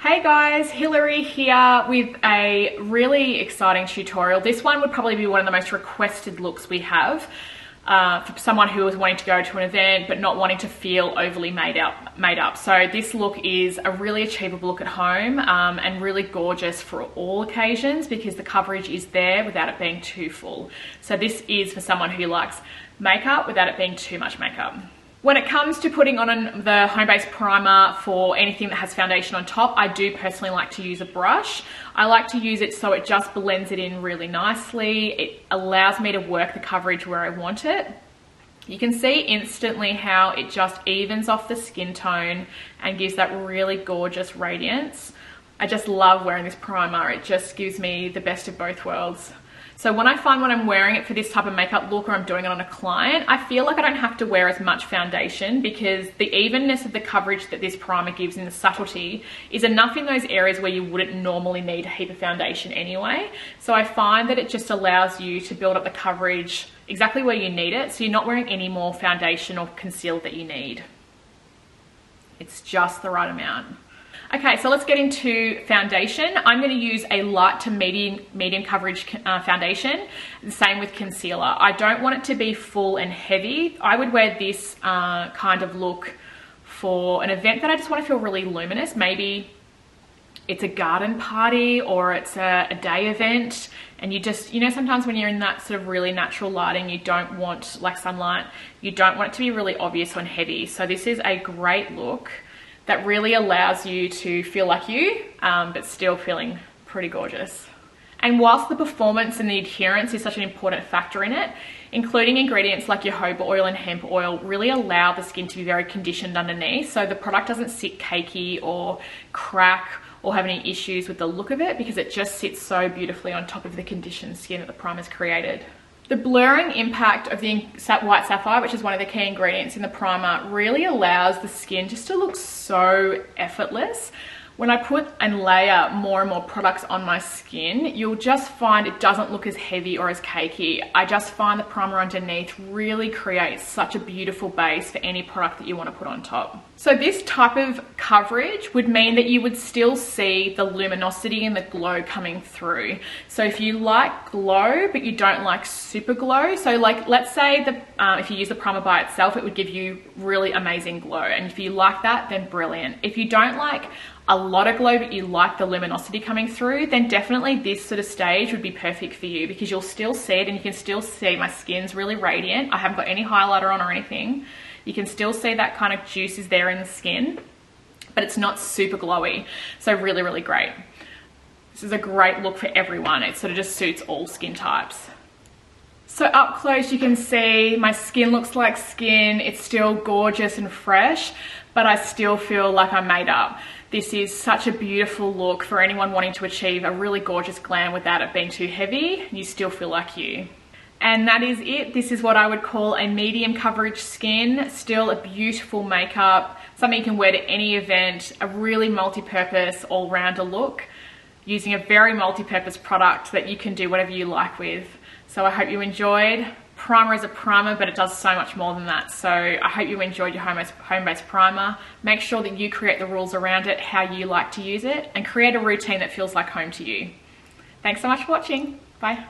Hey guys, Hilary here with a really exciting tutorial. This one would probably be one of the most requested looks we have for someone who is wanting to go to an event but not wanting to feel overly made up. So this look is a really achievable look at home and really gorgeous for all occasions because the coverage is there without it being too full. So this is for someone who likes makeup without it being too much makeup. When it comes to putting on the Holme Base primer for anything that has foundation on top, I do personally like to use a brush. I like to use it so it just blends it in really nicely. It allows me to work the coverage where I want it. You can see instantly how it just evens off the skin tone and gives that really gorgeous radiance. I just love wearing this primer. It just gives me the best of both worlds. So when I find when I'm wearing it for this type of makeup look or I'm doing it on a client, I feel like I don't have to wear as much foundation because the evenness of the coverage that this primer gives and the subtlety is enough in those areas where you wouldn't normally need a heap of foundation anyway. So I find that it just allows you to build up the coverage exactly where you need it, so you're not wearing any more foundation or concealer that you need. It's just the right amount. Okay, so let's get into foundation. I'm going to use a light to medium coverage foundation. The same with concealer. I don't want it to be full and heavy. I would wear this kind of look for an event that I just want to feel really luminous. Maybe it's a garden party or it's a day event, and you just, you know, sometimes when you're in that sort of really natural lighting, you don't want, like sunlight, you don't want it to be really obvious and heavy. So this is a great look that really allows you to feel like you, but still feeling pretty gorgeous. And whilst the performance and the adherence is such an important factor in it, including ingredients like jojoba oil and hemp oil really allow the skin to be very conditioned underneath, so the product doesn't sit cakey or crack or have any issues with the look of it because it just sits so beautifully on top of the conditioned skin that the primer's created. The blurring impact of the white sapphire, which is one of the key ingredients in the primer, really allows the skin just to look so effortless. When I put and layer more and more products on my skin, you'll just find it doesn't look as heavy or as cakey. I just find the primer underneath really creates such a beautiful base for any product that you want to put on top. So this type of coverage would mean that you would still see the luminosity and the glow coming through. So if you like glow, but you don't like super glow, so like let's say if you use the primer by itself, it would give you really amazing glow. And if you like that, then brilliant. If you don't like a lot of glow but you like the luminosity coming through, then definitely this sort of stage would be perfect for you because you'll still see it and you can still see my skin's really radiant. I haven't got any highlighter on or anything. You can still see that kind of juice is there in the skin, but it's not super glowy. So really, really great. This is a great look for everyone. It sort of just suits all skin types. So up close you can see my skin looks like skin. It's still gorgeous and fresh, but I still feel like I'm made up. This is such a beautiful look for anyone wanting to achieve a really gorgeous glam without it being too heavy. You still feel like you. And that is it. This is what I would call a medium coverage skin. Still a beautiful makeup, something you can wear to any event, a really multi-purpose all-rounder look using a very multi-purpose product that you can do whatever you like with. So I hope you enjoyed. Primer is a primer, but it does so much more than that. So I hope you enjoyed your Holme Base primer. Make sure that you create the rules around it, how you like to use it, and create a routine that feels like home to you. Thanks so much for watching. Bye.